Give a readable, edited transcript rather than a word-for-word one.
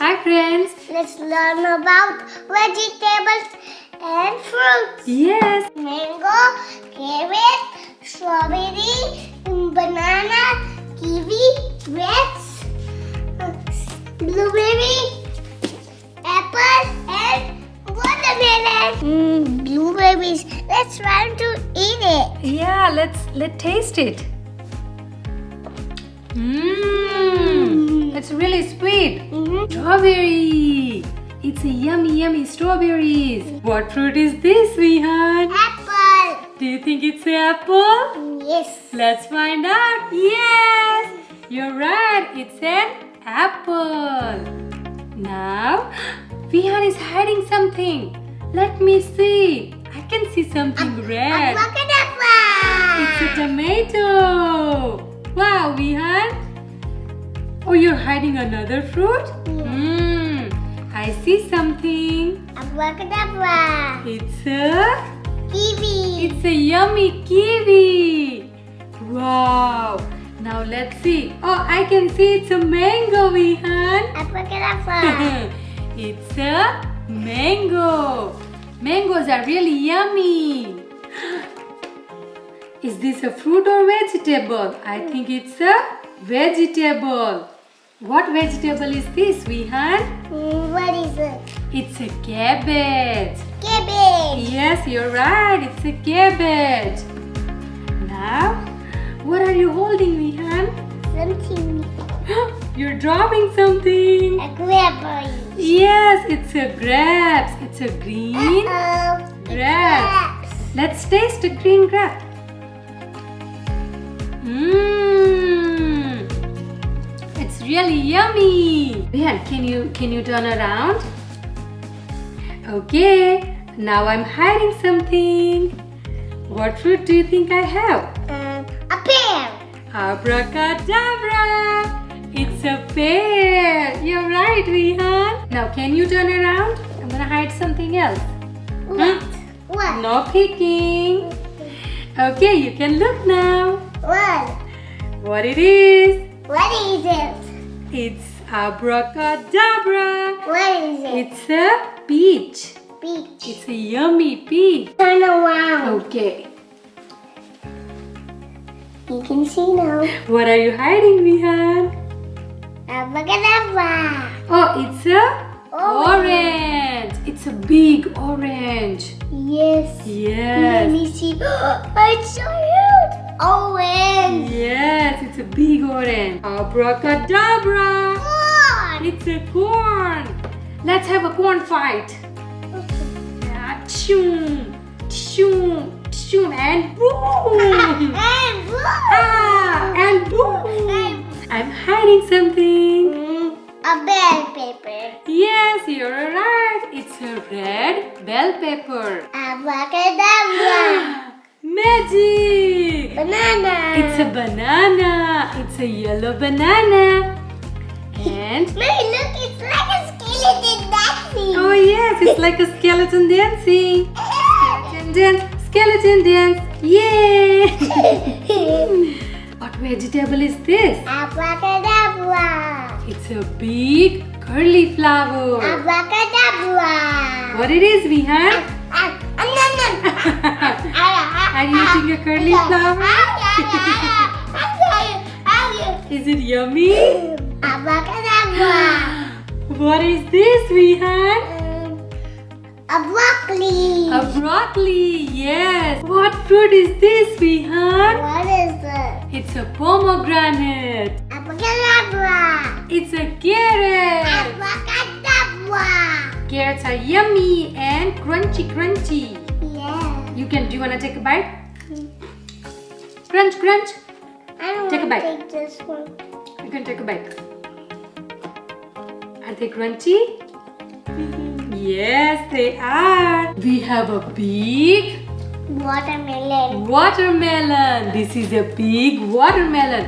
Hi friends. Let's learn about vegetables and fruits. Yes. Mango, carrot, strawberry, banana, kiwi, grapes, blueberry, apple and watermelon. Blueberries. Let's try to eat it. Yeah, let's taste it. It's really sweet. Strawberry. It's a yummy strawberries. What fruit is this, Vihaan? Apple. Do you think it's an apple? Yes. Let's find out. Yes, you're right. It's an apple. Now, Vihaan is hiding something. Let me see. I can see something red. Abracadabra. It's a tomato. Wow, Vihaan. Oh, you're hiding another fruit? I see something. Abracadabra. It's a Kiwi. It's a yummy kiwi. Wow. Now let's see. Oh, I can see it's a mango, Vihaan. Abracadabra. It's a mango. Mangoes are really yummy. Is this a fruit or vegetable? I think it's a vegetable. What vegetable is this, Vihaan? What is it? It's a cabbage. Cabbage. Yes, you're right. It's a cabbage. Now, what are you holding, Vihaan? Something. You're dropping something. A grapple. Yes, it's a grapes. It's a green Grapes. Let's taste the green grape. It's really yummy. Vihaan, can you turn around? Okay. Now I'm hiding something. What fruit do you think I have? A pear. Abracadabra! It's a pear. You're right, Vihaan. Now can you turn around? I'm gonna hide something else. What? What? No peeking. Okay, you can look now. What? What it is? What is it? It's abracadabra. What is it? It's a peach. Peach. It's a yummy peach. Turn around. Okay. You can see now. What are you hiding, Vihaan? Abracadabra. Oh, it's a orange. It's a big orange. Yes. Let Yes. me see. It's so huge. Orange. Yes, it's a big orange. Abracadabra. Corn. It's a corn. Let's have a corn fight. Choom, choom, choom, and boom. And blue. And boom. I'm hiding something. A bell pepper. Yes, you're right. It's a red bell pepper. Abracadabra. Magic. Banana. It's a banana. It's a yellow banana. And Maybe look, it's like a skeleton dancing. oh yes, it's like a skeleton dancing. Skeleton dance. Yay! What vegetable is this? Abracadabra. It's a big curly flower. Abracadabra. What it is, Vihaan? Are you eating a curly flower? Is it yummy? Abracadabra. What is this, Vihaan? A broccoli. A broccoli, yes. What fruit is this, Vihaan? What is it? It's a pomegranate. Abracadabra. It's a carrot. Abracadabra. Carrots are yummy and crunchy. Yeah. Do you wanna take a bite? Crunch. I don't Take a want bite. to take this one. You can take a bite. Are they crunchy? Yes, they are. We have a big Watermelon. watermelon. This is a big watermelon.